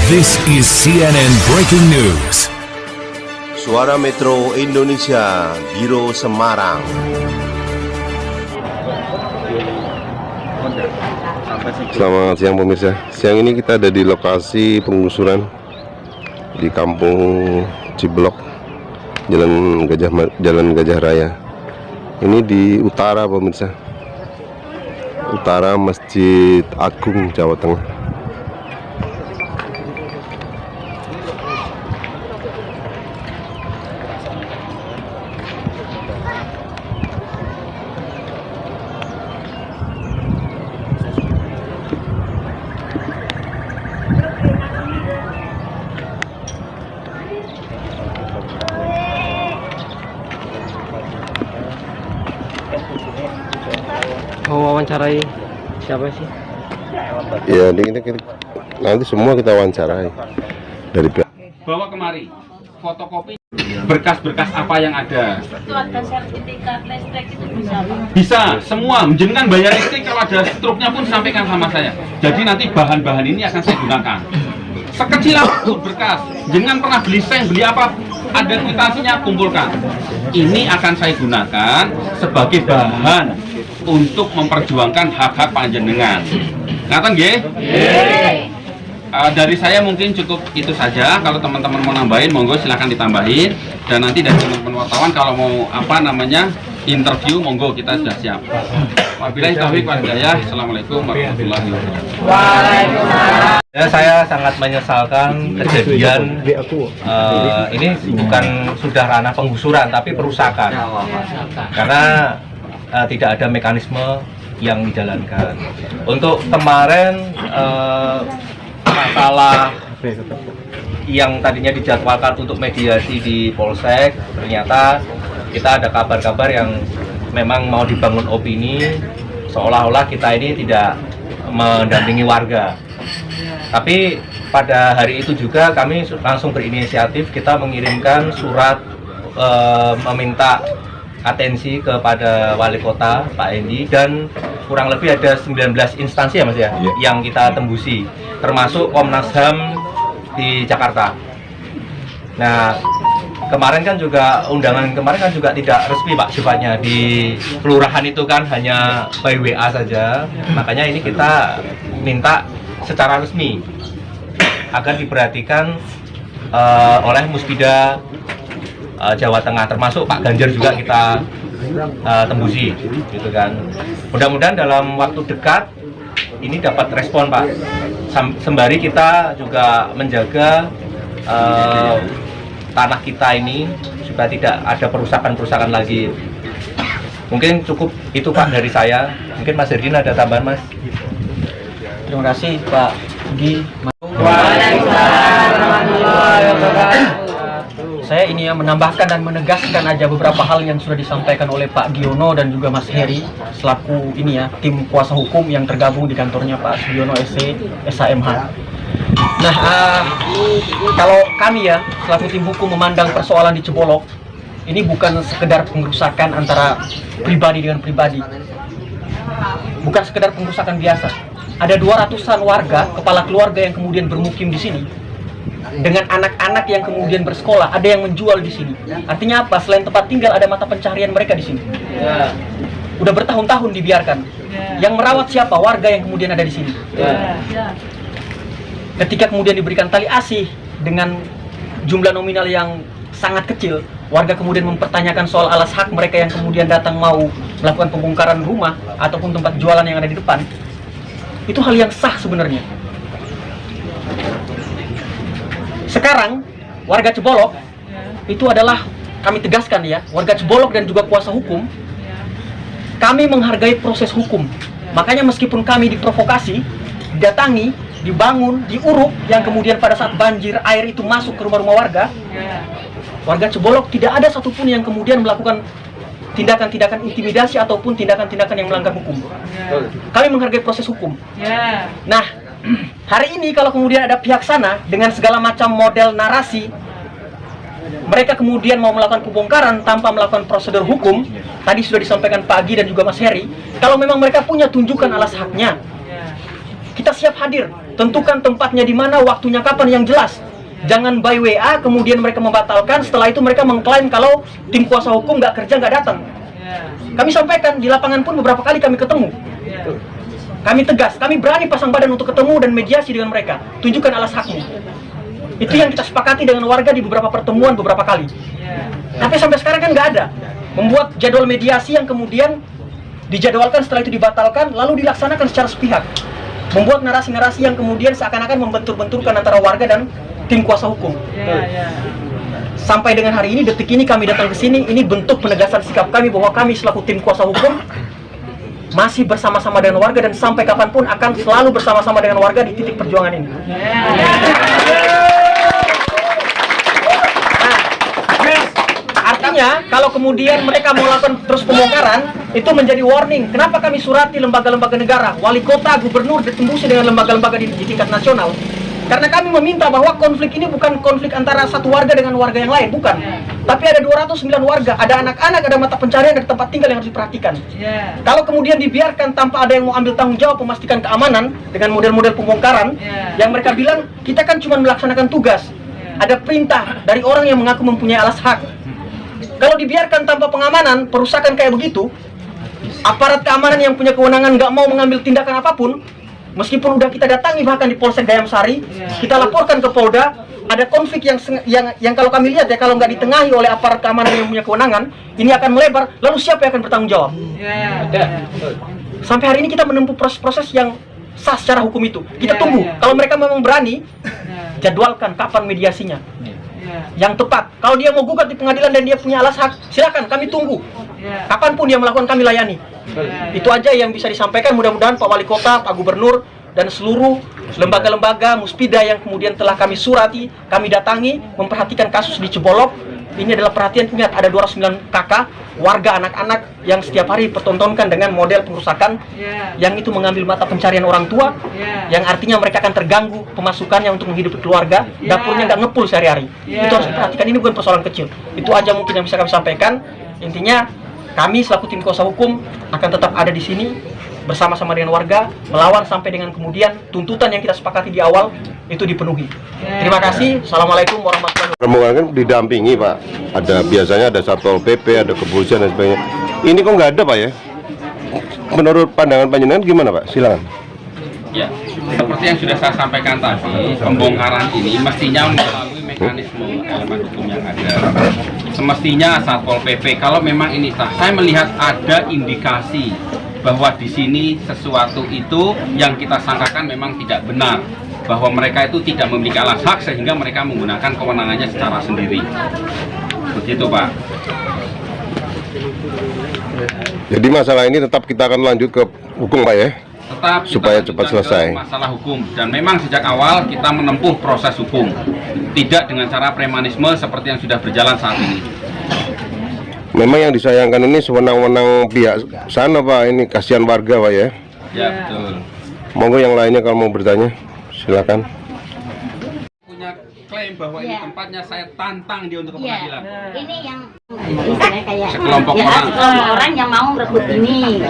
This is CNN Breaking News. Suara Metro Indonesia, Biro Semarang. Selamat siang pemirsa. Siang ini kita ada di lokasi penggusuran di Kampung Ciblok, Jalan Gajah Raya. Ini di utara pemirsa, utara Masjid Agung Jawa Tengah. Mau wawancarai siapa sih? Ya, nanti semua kita wawancarai dari pihak. Bawa kemari fotokopi berkas-berkas apa yang ada. Itu ada sertifikat listrik itu bisa, Pak? Bisa, semua. Jenengan bayar listrik, kalau ada struknya pun sampaikan sama saya. Jadi nanti bahan-bahan ini akan saya gunakan. Sekecil apapun berkas. Jenengan pernah beli seng, beli apa? Ada kwitansinya, kumpulkan. Ini akan saya gunakan sebagai bahan untuk memperjuangkan hak-hak panjenengan. Ngaten nggih? Dari saya mungkin cukup itu saja. Kalau teman-teman mau nambahin, monggo silahkan ditambahin. Dan nanti dari teman-teman wartawan kalau mau interview, monggo, kita sudah siap. Wabillahi taufiq wal hidayah. Assalamualaikum warahmatullahi wabarakatuh. Waalaikumsalam. Saya sangat menyesalkan kejadian ini bukan sudah ranah penggusuran tapi perusakan, karena tidak ada mekanisme yang dijalankan. Untuk kemarin masalah yang tadinya dijadwalkan untuk mediasi di Polsek, ternyata kita ada kabar-kabar yang memang mau dibangun opini seolah-olah kita ini tidak mendampingi warga. Tapi pada hari itu juga kami langsung berinisiatif, kita mengirimkan surat meminta atensi kepada Wali Kota Pak Endi, dan kurang lebih ada 19 instansi ya Mas ya, yang kita tembusi, termasuk Komnas HAM di Jakarta. Nah, kemarin kan juga undangan kemarin kan juga tidak resmi Pak sifatnya, di kelurahan itu kan hanya by WA saja. Makanya ini kita minta secara resmi agar diperhatikan oleh Muspida Jawa Tengah, termasuk Pak Ganjar juga kita tembusi, gitu kan. Mudah-mudahan dalam waktu dekat ini dapat respon Pak. Sembari kita juga menjaga tanah kita ini supaya tidak ada perusakan-perusakan lagi. Mungkin cukup itu Pak dari saya. Mungkin Mas Herdin ada tambahan Mas? Terima kasih Pak Gi. Saya ini ya menambahkan dan menegaskan aja beberapa hal yang sudah disampaikan oleh Pak Giono dan juga Mas Heri selaku ini ya tim kuasa hukum yang tergabung di kantornya Pak Sugiono SC SHMH. Nah, kalau kami ya selaku tim hukum memandang persoalan di Cebolok ini bukan sekedar pengrusakan antara pribadi dengan pribadi, bukan sekedar pengrusakan biasa. Ada 200-an warga, kepala keluarga yang kemudian bermukim di sini, dengan anak-anak yang kemudian bersekolah, ada yang menjual di sini. Artinya apa? Selain tempat tinggal, ada mata pencaharian mereka di sini. Udah bertahun-tahun dibiarkan. Yang merawat siapa? Warga yang kemudian ada di sini. Ketika kemudian diberikan tali asih dengan jumlah nominal yang sangat kecil, warga kemudian mempertanyakan soal alas hak mereka yang kemudian datang mau melakukan pembongkaran rumah ataupun tempat jualan yang ada di depan. Itu hal yang sah sebenarnya. Sekarang warga Cebolok itu adalah, kami tegaskan ya, warga Cebolok dan juga kuasa hukum, kami menghargai proses hukum. Makanya meskipun kami diprovokasi, didatangi, dibangun, diuruk, yang kemudian pada saat banjir air itu masuk ke rumah-rumah warga, warga Cebolok tidak ada satupun yang kemudian melakukan tindakan-tindakan intimidasi ataupun tindakan-tindakan yang melanggar hukum. Kami menghargai proses hukum. Nah, hari ini kalau kemudian ada pihak sana dengan segala macam model narasi, mereka kemudian mau melakukan pembongkaran tanpa melakukan prosedur hukum. Tadi sudah disampaikan Pak Agi dan juga Mas Heri, kalau memang mereka punya tunjukkan alas haknya, kita kita siap hadir. Tentukan tempatnya di mana, waktunya kapan yang jelas. Jangan by WA, kemudian mereka membatalkan, setelah itu mereka mengklaim kalau tim kuasa hukum nggak kerja, nggak datang. Kami sampaikan, di lapangan pun beberapa kali kami ketemu. Kami tegas, kami berani pasang badan untuk ketemu dan mediasi dengan mereka. Tunjukkan alas hakmu. Itu yang kita sepakati dengan warga di beberapa pertemuan beberapa kali. Tapi sampai sekarang kan nggak ada. Membuat jadwal mediasi yang kemudian dijadwalkan, setelah itu dibatalkan, lalu dilaksanakan secara sepihak. Membuat narasi-narasi yang kemudian seakan-akan membentur-benturkan antara warga dan tim kuasa hukum. Sampai dengan hari ini, detik ini kami datang ke sini, ini bentuk penegasan sikap kami bahwa kami selaku tim kuasa hukum masih bersama-sama dengan warga dan sampai kapanpun akan selalu bersama-sama dengan warga di titik perjuangan ini. Artinya, kalau kemudian mereka mau lakukan terus pembongkaran, itu menjadi warning. Kenapa kami surati lembaga-lembaga negara, wali kota, gubernur, ditembusi dengan lembaga-lembaga di tingkat nasional. Karena kami meminta bahwa konflik ini bukan konflik antara satu warga dengan warga yang lain, bukan. Tapi ada 209 warga, ada anak-anak, ada mata pencarian, ada tempat tinggal yang harus diperhatikan. Kalau kemudian dibiarkan tanpa ada yang mau ambil tanggung jawab memastikan keamanan dengan model-model pembongkaran, yang mereka bilang, kita kan cuma melaksanakan tugas. Ada perintah dari orang yang mengaku mempunyai alas hak. Kalau dibiarkan tanpa pengamanan, perusakan kayak begitu, aparat keamanan yang punya kewenangan nggak mau mengambil tindakan apapun, meskipun udah kita datangi bahkan di Polsek Gayam Sari, kita laporkan ke Polda, ada konflik yang kalau kami lihat ya, kalau nggak ditengahi oleh aparat keamanan yang punya kewenangan, ini akan melebar, lalu siapa yang akan bertanggung jawab? Sampai hari ini kita menempuh proses-proses yang sah secara hukum itu. Kita tunggu, kalau mereka memang berani, jadwalkan kapan mediasinya. Yang tepat, kalau dia mau gugat di pengadilan dan dia punya alas hak, silakan, kami tunggu. Kapanpun dia melakukan, kami layani. Itu aja yang bisa disampaikan. Mudah-mudahan Pak Wali Kota, Pak Gubernur, dan seluruh lembaga-lembaga Muspida yang kemudian telah kami surati, kami datangi, memperhatikan kasus di Cebolok. Ini adalah perhatian, ingat ada 209 kakak, warga anak-anak yang setiap hari dipertontonkan dengan model pengerusakan, yang itu mengambil mata pencarian orang tua, yang artinya mereka akan terganggu pemasukannya untuk menghidupi keluarga, dapurnya nggak ngepul sehari-hari. Itu harus diperhatikan, ini bukan persoalan kecil. Itu aja mungkin yang bisa kami sampaikan. Intinya, kami selaku tim kuasa hukum akan tetap ada di sini bersama-sama dengan warga, melawan sampai dengan kemudian tuntutan yang kita sepakati di awal itu dipenuhi. Terima kasih. Assalamualaikum warahmatullahi wabarakatuh. Rombongan kan didampingi Pak, biasanya ada Satpol PP, ada kepolisian dan sebagainya. Ini kok nggak ada Pak ya? Menurut pandangan panjenengan gimana Pak? Silakan. Ya, seperti yang sudah saya sampaikan tadi, pembongkaran ini mestinya melalui mekanisme elemen hukum yang ada. Semestinya Satpol PP, kalau memang ini sah, saya melihat ada indikasi bahwa di sini sesuatu itu yang kita sangkakan memang tidak benar, bahwa mereka itu tidak memiliki alas hak sehingga mereka menggunakan kewenangannya secara sendiri. Begitu Pak. Jadi masalah ini tetap kita akan lanjut ke hukum Pak ya? Tetap supaya cepat selesai. Masalah hukum, dan memang sejak awal kita menempuh proses hukum, tidak dengan cara premanisme seperti yang sudah berjalan saat ini. Memang yang disayangkan ini sewenang-wenang pihak sana Pak, ini kasihan warga Pak ya? Ya betul. Monggo yang lainnya kalau mau bertanya, silakan. Punya klaim bahwa ini tempatnya, saya tantang dia untuk ke pengadilan. Ini yang misalnya kayak sekelompok orang yang mau merebut ini.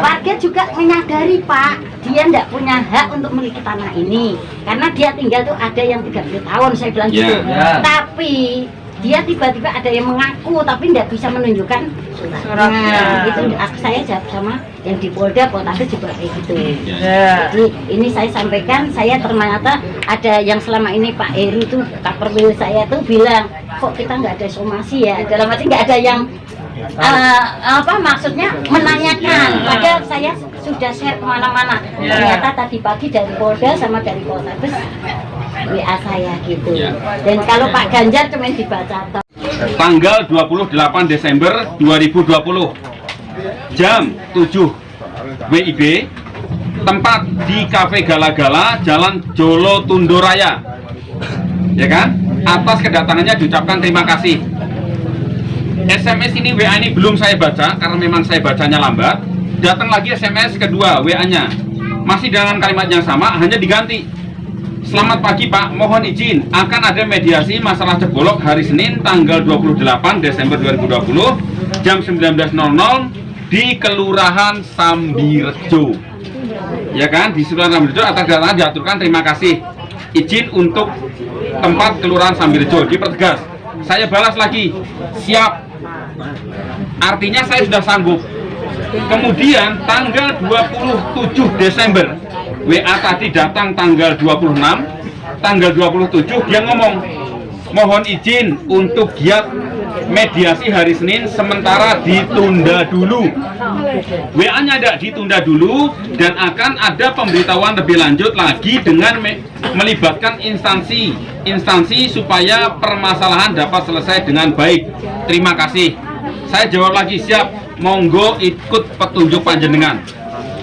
Warga juga menyadari Pak, dia tidak punya hak untuk memiliki tanah ini karena dia tinggal tuh ada yang 30 tahun, saya bilang gitu. Tapi dia tiba-tiba ada yang mengaku tapi tidak bisa menunjukkan suratnya. Itu saya jawab sama yang di Polda, Polres juga kayak gitu. Jadi ini saya sampaikan, saya ternyata ada yang selama ini Pak Heru tuh, Kak Perwil saya tuh bilang, kok kita nggak ada somasi ya, dalam arti nggak ada yang maksudnya menanyakan. Padahal saya sudah share kemana-mana. Ternyata tadi pagi dari Polda sama dari Polres WA saya gitu. Dan kalau Pak Ganjar cuma dibaca toh. Tanggal 28 Desember 2020 jam 7 WIB, tempat di Cafe Gala-Gala, Jalan Jolo Tundoraya, ya kan? Atas kedatangannya diucapkan terima kasih. SMS ini, WA ini belum saya baca karena memang saya bacanya lambat. Datang lagi SMS kedua, WA-nya masih dengan kalimat yang sama, hanya diganti. Selamat pagi Pak, mohon izin akan ada mediasi masalah Cebolok hari Senin tanggal 28 Desember 2020 jam 19.00 di Kelurahan Sambirejo. ya kan, di Kelurahan Sambirejo atas data diaturkan terima kasih izin untuk tempat Kelurahan Sambirejo dipertegas. Saya balas lagi, siap. Artinya saya sudah sanggup. Kemudian tanggal 27 Desember WA tadi datang tanggal 26, tanggal 27 dia ngomong mohon izin untuk giat mediasi hari Senin sementara ditunda dulu. WA-nya ada ditunda dulu dan akan ada pemberitahuan lebih lanjut lagi dengan melibatkan instansi supaya permasalahan dapat selesai dengan baik. Terima kasih. Saya jawab lagi, siap, monggo ikut petunjuk panjenengan.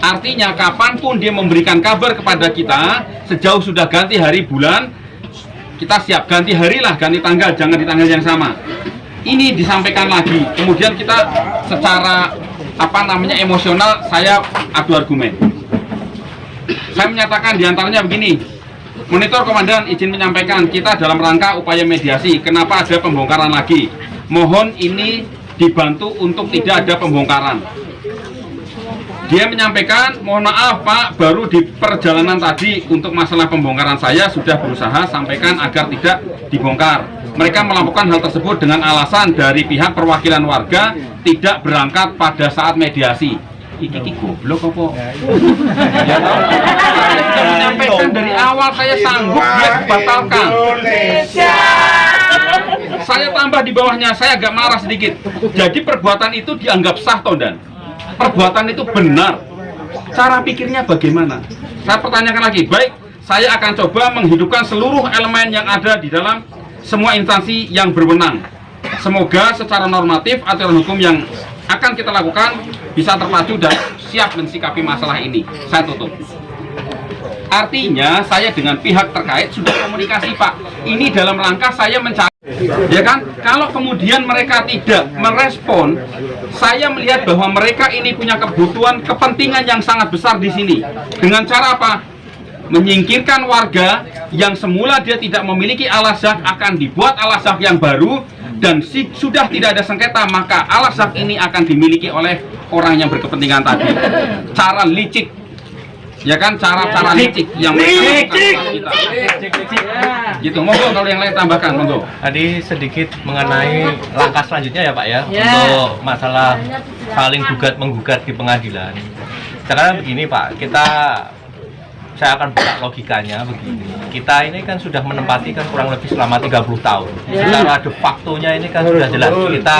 Artinya kapanpun dia memberikan kabar kepada kita, sejauh sudah ganti hari bulan, kita siap ganti hari lah, ganti tanggal, jangan di tanggal yang sama. Ini disampaikan lagi, kemudian kita secara emosional saya adu argumen. Saya menyatakan diantaranya begini, monitor komandan izin menyampaikan kita dalam rangka upaya mediasi, kenapa ada pembongkaran lagi? Mohon ini dibantu untuk tidak ada pembongkaran. Dia menyampaikan, mohon maaf Pak, baru di perjalanan tadi untuk masalah pembongkaran saya sudah berusaha sampaikan agar tidak dibongkar. Mereka melakukan hal tersebut dengan alasan dari pihak perwakilan warga tidak berangkat pada saat mediasi. Iki goblok apa? Ya tahu. Saya sudah menyampaikan dari awal saya sanggup dia dibatalkan. Saya tambah di bawahnya, saya agak marah sedikit. Jadi perbuatan itu dianggap sah, Tondan. Perbuatan itu benar. Cara pikirnya bagaimana? Saya pertanyakan lagi. Baik, saya akan coba menghidupkan seluruh elemen yang ada di dalam semua instansi yang berwenang. Semoga secara normatif aturan hukum yang akan kita lakukan bisa terpacu dan siap mensikapi masalah ini. Saya tutup. Artinya saya dengan pihak terkait sudah komunikasi, Pak. Ini dalam rangka saya mencari, ya kan? Kalau kemudian mereka tidak merespon, saya melihat bahwa mereka ini punya kebutuhan kepentingan yang sangat besar di sini. Dengan cara apa? Menyingkirkan warga yang semula dia tidak memiliki alas hak, akan dibuat alas hak yang baru, dan sudah tidak ada sengketa, maka alas hak ini akan dimiliki oleh orang yang berkepentingan tadi. Cara licik, ya kan, cara-cara licik yang mereka kita. Gitu, monggo kalau yang lain tambahkan, monggo. Tadi sedikit mengenai langkah selanjutnya ya Pak ya, untuk masalah saling menggugat di pengadilan. Sekarang begini Pak, saya akan buka logikanya begini. Kita ini kan sudah menempati kan kurang lebih selama 30 tahun. Secara de factonya ini kan sudah jelas kita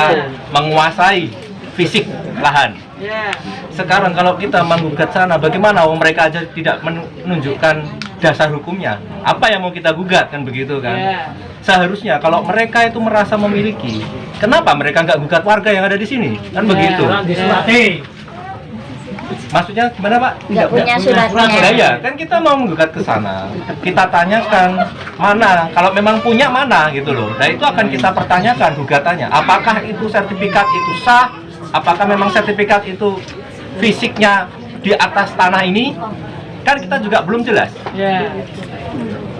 menguasai fisik lahan. Sekarang kalau kita menggugat sana, bagaimana? Mereka aja tidak menunjukkan dasar hukumnya. Apa yang mau kita gugat kan begitu kan? Seharusnya kalau mereka itu merasa memiliki, kenapa mereka nggak gugat warga yang ada di sini? Kan begitu. Maksudnya gimana Pak? Nggak punya suratnya. Ya, kan kita mau menggugat ke sana. Kita tanyakan mana, kalau memang punya mana gitu loh. Nah itu akan kita pertanyakan gugatannya. Apakah itu sertifikat itu sah? Apakah memang sertifikat itu fisiknya di atas tanah ini? Kan kita juga belum jelas.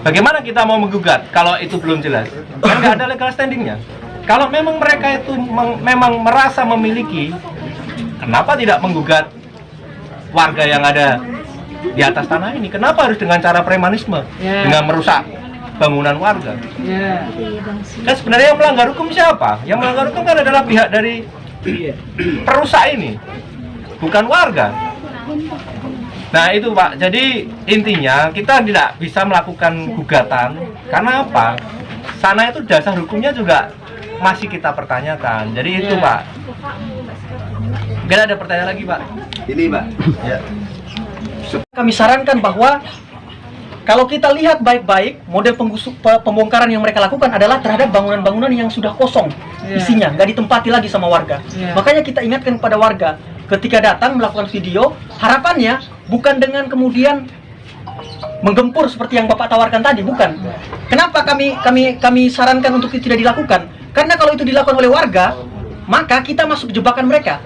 Bagaimana kita mau menggugat kalau itu belum jelas? Kan nggak ada legal standingnya. Kalau memang mereka itu memang merasa memiliki, kenapa tidak menggugat warga yang ada di atas tanah ini? Kenapa harus dengan cara premanisme, dengan merusak bangunan warga? Kan sebenarnya yang melanggar hukum siapa? Yang melanggar hukum kan adalah pihak dari perusak ini, bukan warga. Nah itu Pak, jadi intinya kita tidak bisa melakukan gugatan karena apa? Sana itu dasar hukumnya juga masih kita pertanyakan. Jadi itu Pak. Mungkin ada pertanyaan lagi Pak? Ini Pak. Ya. Kami sarankan bahwa kalau kita lihat baik-baik, model pembongkaran yang mereka lakukan adalah terhadap bangunan-bangunan yang sudah kosong isinya, nggak ditempati lagi sama warga. Makanya kita ingatkan kepada warga, ketika datang melakukan video, harapannya bukan dengan kemudian menggempur seperti yang Bapak tawarkan tadi, bukan. Kenapa kami sarankan untuk itu tidak dilakukan? Karena kalau itu dilakukan oleh warga, maka kita masuk jebakan mereka.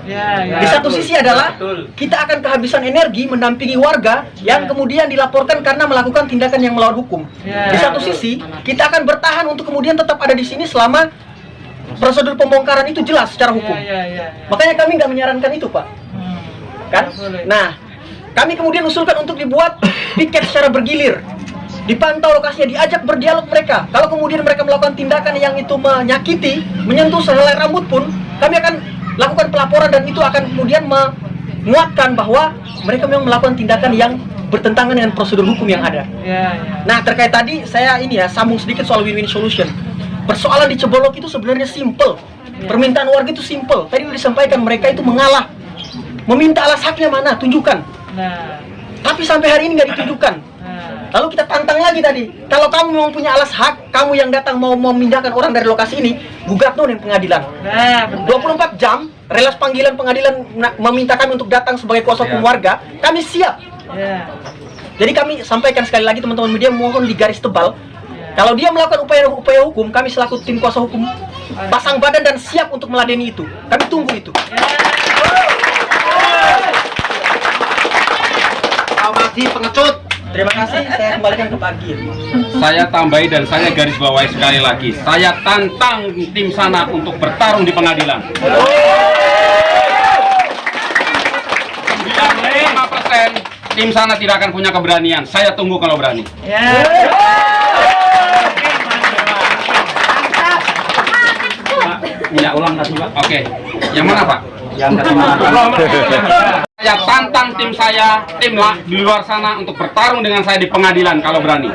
Di satu sisi adalah kita akan kehabisan energi mendampingi warga yang kemudian dilaporkan karena melakukan tindakan yang melawan hukum. Di satu sisi kita akan bertahan untuk kemudian tetap ada di sini selama prosedur pembongkaran itu jelas secara hukum. Makanya kami nggak menyarankan itu Pak. Kan? Nah, Kami kemudian usulkan untuk dibuat piket secara bergilir, dipantau lokasinya, diajak berdialog mereka. Kalau kemudian mereka melakukan tindakan yang itu menyakiti, menyentuh sehelai rambut pun, kami akan lakukan pelaporan dan itu akan kemudian menguatkan bahwa mereka memang melakukan tindakan yang bertentangan dengan prosedur hukum yang ada. Nah, terkait tadi saya sambung sedikit soal win-win solution. Persoalan di Cebolok itu sebenarnya simple. Permintaan warga itu simple. Tadi sudah disampaikan mereka itu mengalah, meminta alas haknya mana, tunjukkan. Tapi sampai hari ini nggak ditunjukkan. Lalu kita tantang lagi tadi, kalau kamu memang punya alas hak, kamu yang datang mau memindahkan orang dari lokasi ini, gugat di pengadilan. 24 jam, relas panggilan pengadilan meminta kami untuk datang sebagai kuasa hukum warga, kami siap. Jadi kami sampaikan sekali lagi teman-teman media, mohon digaris tebal. Kalau dia melakukan upaya hukum, kami selaku tim kuasa hukum pasang badan dan siap untuk meladeni itu. Kami tunggu itu. Awasi pengecut. Terima kasih, saya kembalikan ke Pak Agil. Saya tambahi dan saya garis bawahi sekali lagi. Saya tantang tim sana untuk bertarung di pengadilan. 95% tim sana tidak akan punya keberanian. Saya tunggu kalau berani. Minyak ulang tadi, Pak. Oke. Yang mana, Pak? Yang saya tantang tim saya, tim di luar sana untuk bertarung dengan saya di pengadilan kalau berani.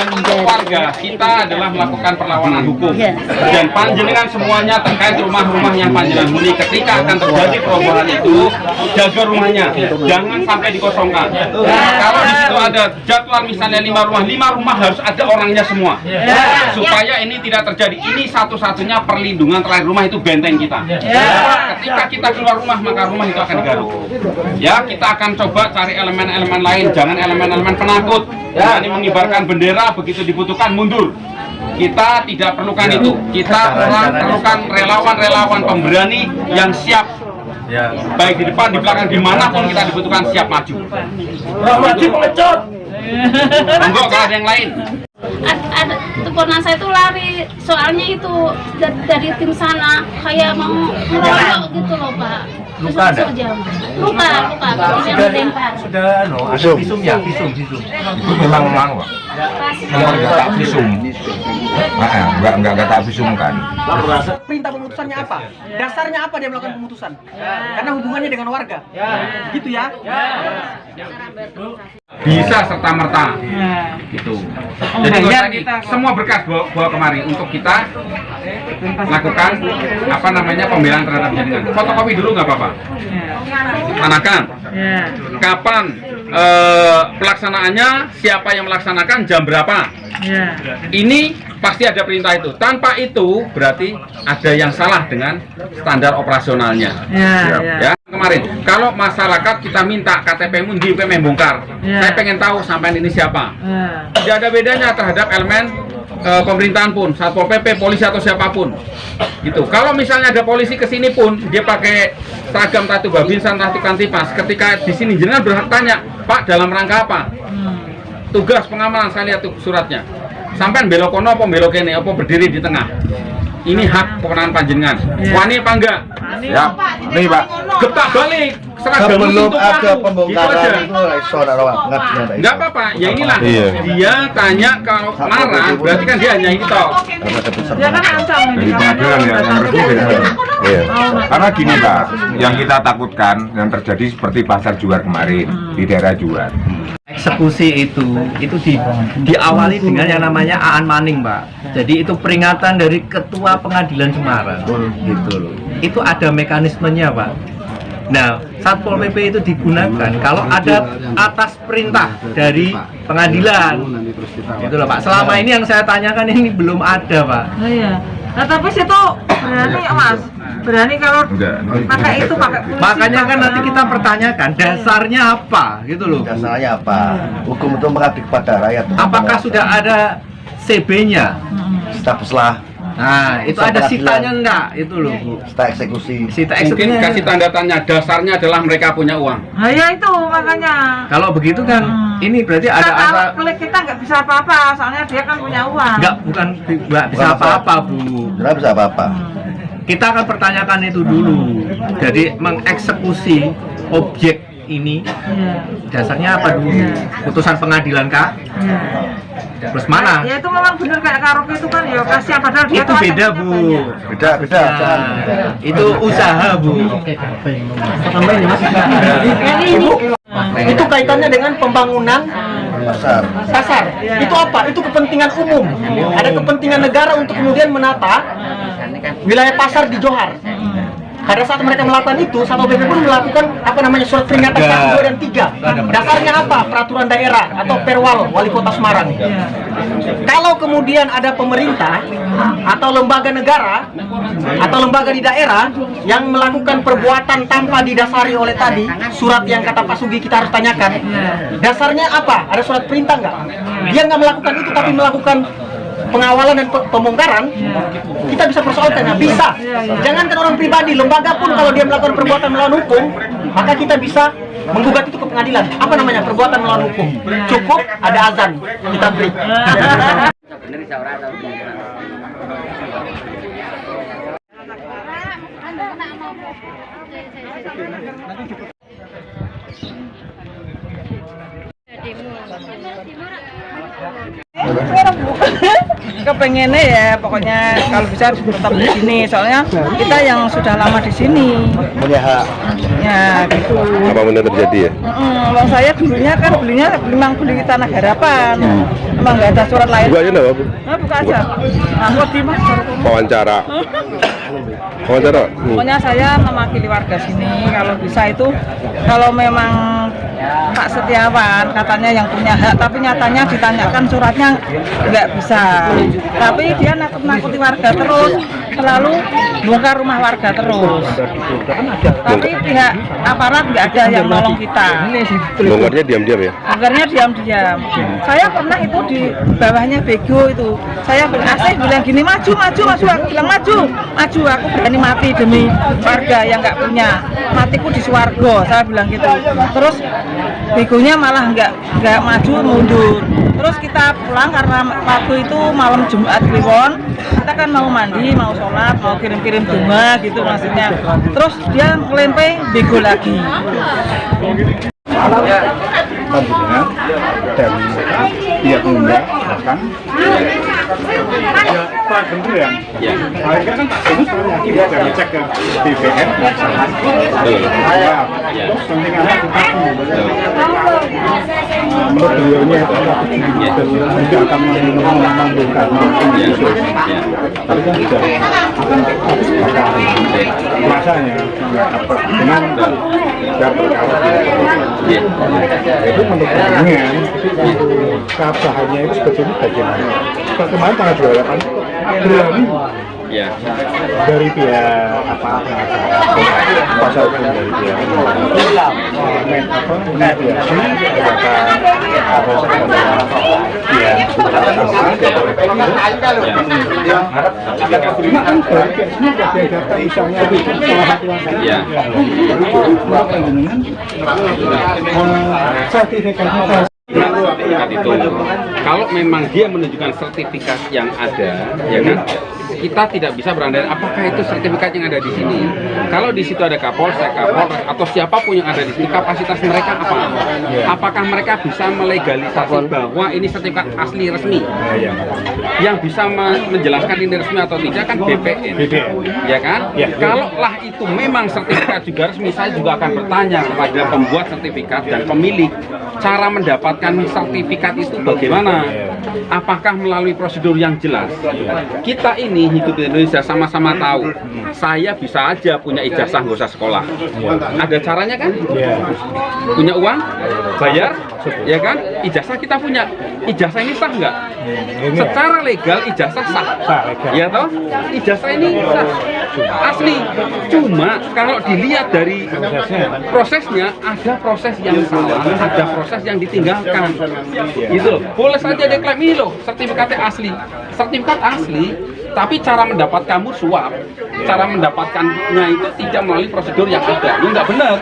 Dan untuk warga, kita adalah melakukan perlawanan hukum. Dan panjenengan semuanya terkait rumah-rumah yang panjenengan huni, ketika akan terjadi perobohan itu, jaga rumahnya, jangan sampai dikosongkan. Kalau di situ ada jadwal misalnya 5 rumah harus ada orangnya semua. Supaya ini tidak terjadi. Ini satu-satunya perlindungan terakhir rumah itu benteng kita. Ketika kita keluar rumah, maka rumah itu akan digaruk. Ya, kita akan coba cari elemen-elemen lain, jangan elemen-elemen penakut. Ini mengibarkan bendera, begitu dibutuhkan mundur. Kita tidak perlukan itu. Kita perlukan relawan-relawan pemberani yang siap, baik di depan, di belakang, dimanapun kita dibutuhkan siap maju. Maju pengecut. Monggo kalau ada yang lain. Ada keponakan saya itu lari, soalnya itu dari tim sana kayak mau ngeroyok gitu loh Pak. Luka ada? Luka, sudah ada visum ya, visum. Itu memang Pak. Memang nggak tak visum. Nggak tak visum kan. Perintah pemutusannya apa? Dasarnya apa dia melakukan pemutusan? Karena hubungannya dengan warga. Gitu ya? Bisa serta-merta. Gitu. Jadi semua berkas bawa kemari untuk kita lakukan pembelaan terhadap jaringan. Fotokopi dulu nggak apa-apa. Tanakan. Kapan pelaksanaannya, siapa yang melaksanakan, jam berapa. Ini pasti ada perintah itu. Tanpa itu berarti ada yang salah dengan standar operasionalnya. Ya. Kemarin, kalau masyarakat kita minta KTP Mundi membongkar, saya pengen tahu sampai ini siapa. Tidak ada bedanya terhadap elemen pemerintahan pun, Satpol PP, polisi atau siapapun. Gitu. Kalau misalnya ada polisi ke sini pun dia pakai seragam Tatu Babinsan, Tatu Kantipas, ketika di sini jenengan berhak tanya, Pak dalam rangka apa? Tugas pengamanan, saya lihat tuh suratnya. Sampai belok kono apa belok kene apa berdiri di tengah. Ini hak kewenangan panjenengan. Wani apa enggak? Ya, nih Pak. Getak balik. Seragam Sebelum itu ada gitu pembongkaran aja. itu saudara Enggak apa-apa. Ya inilah. Dia tanya kalau marah, berarti kan dia hanya itu toh. Dia kan ancam dari pengadilan yang resmi dari Iya. karena gini Pak, yang kita takutkan yang terjadi seperti pasar Juar kemarin di daerah Juar. Eksekusi itu diawali dengan yang namanya Aan Maning, Pak. Jadi itu peringatan dari Ketua Pengadilan Semarang, gitu loh. Itu ada mekanismenya, Pak. Nah, Satpol PP itu digunakan kalau ada atas perintah dari pengadilan, gitu loh, Pak. Selama ini yang saya tanyakan ini belum ada, Pak. Iya. Nah, tapi situ berani Mas. Berani kalau pakai itu pakai polisi. Makanya kan nanti kita pertanyakan dasarnya apa, gitu loh. Dasarnya apa? Hukum itu mengabdi kepada rakyat. Apakah sudah ada CB-nya? Stafuslah. Nah, itu ada sitanya enggak? Itu loh, Bu. Sita eksekusi. Sita Mungkin eksekusi. kasih tanda tanya, dasarnya adalah mereka punya uang. Nah, ya itu makanya. Kalau begitu kan ini berarti ada Kalau kita nggak bisa apa-apa, soalnya dia kan punya uang. nggak bisa Bukan apa-apa, Bu. Tidak bisa apa-apa. kita akan pertanyakan itu dulu. Jadi mengeksekusi objek ini dasarnya apa dulu? Putusan pengadilan kah? Terus mana? Ya itu memang benar kayak karaoke itu kan ya kasihan padahal dia Itu beda Bu. Beda. Itu usaha Bu. Tambahin Mas. Itu kaitannya dengan pembangunan pasar. Itu apa? Itu kepentingan umum. Ada kepentingan negara untuk kemudian menata wilayah pasar di Johar. Pada saat mereka melakukan itu, Satpol PP pun melakukan surat peringatan 1, 2, dan 3. Dasarnya apa? Peraturan daerah atau Perwal Wali Kota Semarang. Kalau kemudian ada pemerintah atau lembaga negara atau lembaga di daerah yang melakukan perbuatan tanpa didasari oleh tadi surat yang kata Pak Sugi kita harus tanyakan, dasarnya apa? Ada surat perintah nggak? Dia nggak melakukan itu tapi melakukan pengawalan dan pembongkaran, kita bisa persoalkan. Nah, bisa. Jangankan orang pribadi, lembaga pun kalau dia melakukan perbuatan melawan hukum, maka kita bisa menggugat itu ke pengadilan. Apa namanya? Perbuatan melawan hukum. Cukup ada azan kita beri. Kepengennya ya pokoknya kalau bisa harus tetap di sini, soalnya kita yang sudah lama di sini Punya hak. ya gitu. Apa benar terjadi ya? Bang saya dulunya kan memang beli Tanah Harapan, emang nggak ada surat lain. Buka aja nggak, Bu? Buka aja. Angkut di mas. Wawancara. Pokoknya saya mewakili warga sini, kalau bisa itu kalau memang Pak Setiawan katanya yang punya hak, tapi nyatanya ditanyakan suratnya nggak bisa. Tapi dia nakut-nakuti warga terus, selalu bongkar rumah warga terus. Tapi pihak aparat nggak ada yang nolong kita. Bongkarnya diam-diam ya? Bongkarnya diam-diam. Saya pernah itu di bawahnya Bego itu. Saya bilang gini, maju. Aku bilang maju. Aku berani mati demi warga yang nggak punya. Matiku di Suwargo, saya bilang gitu. Terus Begonya malah nggak maju, mundur. Terus kita pulang karena waktu itu malam Jumat Kliwon, kita kan mau mandi, mau sholat, mau kirim-kirim bunga gitu maksudnya. Terus dia ngelempeng Bego lagi. Panjenengan dan pihak undang bahkan ya Pak bener ya. Akhirnya kan Pak Gunus yakin bisa ngecek ke BBM terus pentingannya kita menurut beliaunya itu tidak akan membongkar tapi kan sudah rasanya dengan itu menurut pandangan keabsahannya itu sebetulnya bagaimana? Kemarin tanggal 28 berani dari pihak kuasa hukum dari pihak mediasi itu kalau memang dia menunjukkan sertifikat yang ada, ya kan, kita tidak bisa berandai apakah itu sertifikat yang ada di sini. Kalau di situ ada Kapolsek, Kapolres atau siapapun yang ada di sini, kapasitas mereka apa? Apakah mereka bisa melegalisasi bahwa ini sertifikat asli resmi? Yang bisa menjelaskan ini resmi atau tidak kan BPN, ya kan? Kalaulah itu memang sertifikat juga resmi, saya juga akan bertanya kepada pembuat sertifikat dan pemilik, cara mendapatkan sertifikat itu bagaimana? Apakah melalui prosedur yang jelas? Kita ini hidup di Indonesia sama-sama tahu, saya bisa aja punya ijazah nggak usah sekolah. Ada caranya kan? Punya uang, bayar, ya kan? Ijazah kita punya. Ijazah ini sah nggak? Secara legal ijazah sah, ya toh? Ijazah ini sah, asli. Cuma kalau dilihat dari prosesnya, ada proses yang salah, ada proses yang ditinggalkan. Gitu loh. Boleh saja diklaim ini loh, sertifikatnya asli. Sertifikat asli Tapi cara mendapat kamu suap, cara mendapatkannya itu tidak melalui prosedur yang ada. Ini nggak benar.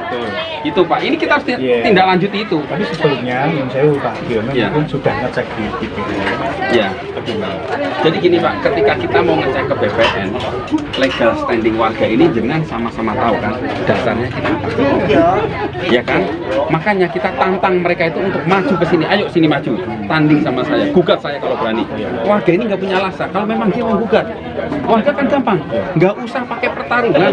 Itu Pak. Ini kita harus tindak lanjuti itu. Tapi sebelumnya, menurut saya Pak Giono mungkin sudah ngecek di BPN. Ya. Jadi gini Pak, ketika kita mau ngecek ke BPN, legal standing warga ini dengan sama-sama tahu kan dasarnya kita apa. Ya kan? Makanya kita tantang mereka itu untuk maju ke sini. Ayo sini maju, tanding sama saya, gugat saya kalau berani. Warga ini nggak punya alasan. Kalau memang dia mau gugat, warga kan gampang, nggak usah pakai pertarungan.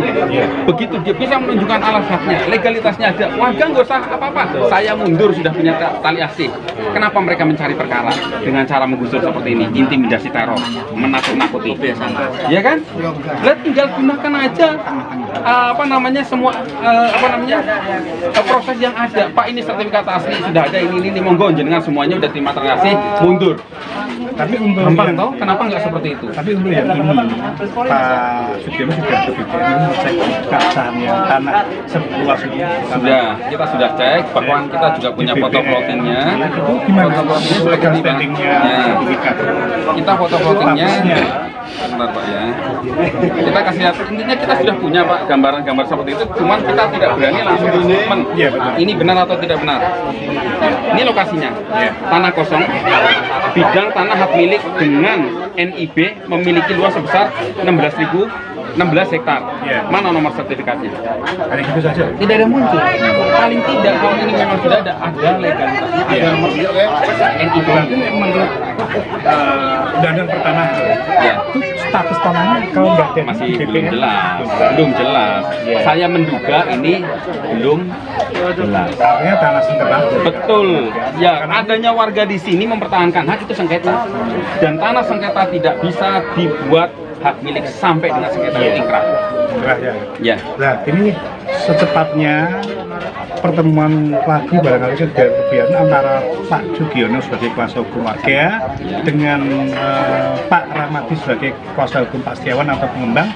Begitu dia bisa menunjukkan alas haknya, legalitasnya ada, warga nggak usah apa-apa. Saya mundur sudah punya tali asih. Kenapa mereka mencari perkara dengan cara menggusur seperti ini, intimidasi teror, menakut-nakuti, ya kan? Lihat tinggal gunakan aja semua proses yang ada. Pak, ini sertifikat asli sudah ada, ini monggo jenengan semuanya udah terima kasih, mundur. Tapi untuk gampang toh, kenapa nggak seperti itu? Tapi untuk yang ini Pak Sugiono sudah ke BPN mengecek keabsahannya tanah seluas ini. Sudah, kita sudah cek, bahkan kita juga punya foto plottingnya. Itu gimana? Legal standingnya sertifikat. Kita foto plottingnya. Bentar Pak ya. Kita kasih lihat, intinya kita sudah punya Pak gambaran-gambar seperti itu, cuman kita tidak berani langsung statement. Ini benar atau tidak benar. Ini lokasinya, tanah kosong, bidang tanah hak milik dengan NIB memiliki luas sebesar 16 hektar. Mana nomor sertifikatnya? Ada gitu saja. Tidak ada muncul. Paling tidak kalau ini memang sudah ada legalitasnya, ada nomor NIB. Menurut Undang-Undang Pertanahan, itu status tanahnya kalau nggak ada masih di BPN, belum jelas. Saya menduga ini belum jelas. Artinya tanah sengketa. Betul. Ya, adanya warga di sini mempertahankan hak itu sengketa. Dan tanah sengketa tidak bisa dibuat hak milik sampai dengan sengketa inkrah. Ya. Nah, ini secepatnya pertemuan lagi barangkali kemudian antara Pak Sugiono sebagai kuasa hukum warga dengan Pak Rahmadi sebagai kuasa hukum Pak Setiawan atau pengembang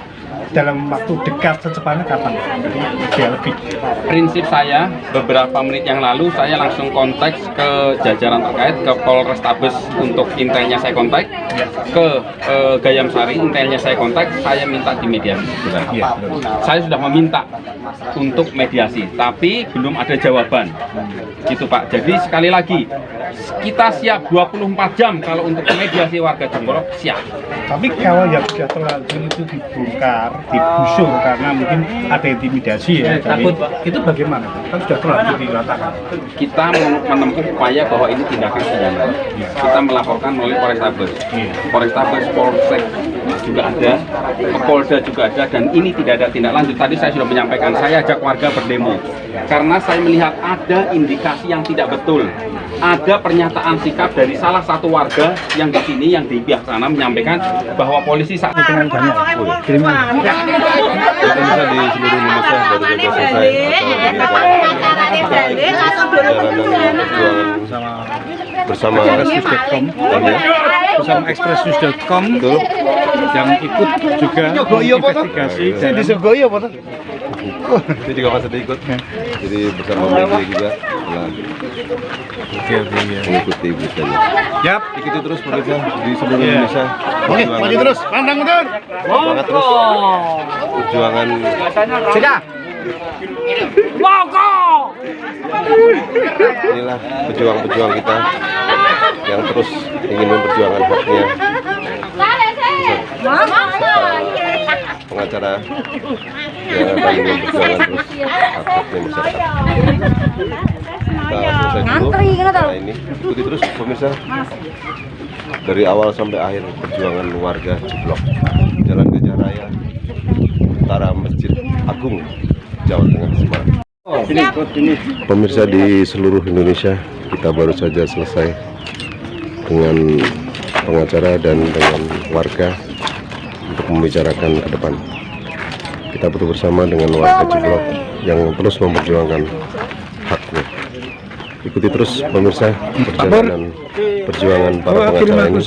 dalam waktu dekat secepatnya kapan? Dia lebih. Prinsip saya beberapa menit yang lalu saya langsung kontak ke jajaran terkait, ke Polrestabes untuk intelnya saya kontak, ke Gayam Sari intelnya saya kontak, saya minta dimediasi. Saya sudah meminta untuk mediasi, tapi belum ada jawaban. Gitu Pak. Jadi sekali lagi kita siap 24 jam kalau untuk mediasi warga Jenggorok siap. Tapi kalau yang sudah terlanjur itu dibongkar, digusur karena mungkin ada intimidasi ya. Takut itu bagaimana? Kan sudah terlanjur diratakan. Kita menempuh upaya bahwa ini tindakan pidana. Kita melaporkan melalui Polrestabes. Polrestabes, Polsek juga ada, Polda juga ada, dan ini tidak ada tindak lanjut. Tadi saya sudah menyampaikan, saya ajak warga berdemo karena saya melihat ada indikasi yang tidak betul. Ada pernyataan sikap dari salah satu warga yang di sini, yang di pihak sana menyampaikan bahwa polisi saat dengan banyak kiriman bisa di seluruh Indonesia baru saja selesai bersama expressnews.com yang ikut juga investigasi dan disogoyo apa tuh? Saya juga pas ikut. Jadi bersama media juga mengikuti beritanya. Yap, ikuti terus pemirsa di seluruh Indonesia. Oke, maju terus, pandang mundur. Semangat terus. Perjuangan. Sudah. Inilah pejuang-pejuang kita yang terus ingin memperjuangkan haknya. Pengacara yang akan memperjuangkan terus hak-haknya masyarakat. Kita selesai dulu karena ini. Ikuti terus pemirsa dari awal sampai akhir perjuangan warga Jeblok, Jalan Gajah Raya, utara Masjid Agung, Jawa Tengah, Semarang. Pemirsa di seluruh Indonesia, kita baru saja selesai dengan pengacara dan dengan warga untuk membicarakan ke depan. Kita butuh bersama dengan warga Jeblok yang terus memperjuangkan haknya. Ikuti terus pemirsa perjalanan perjuangan para pengacara ini.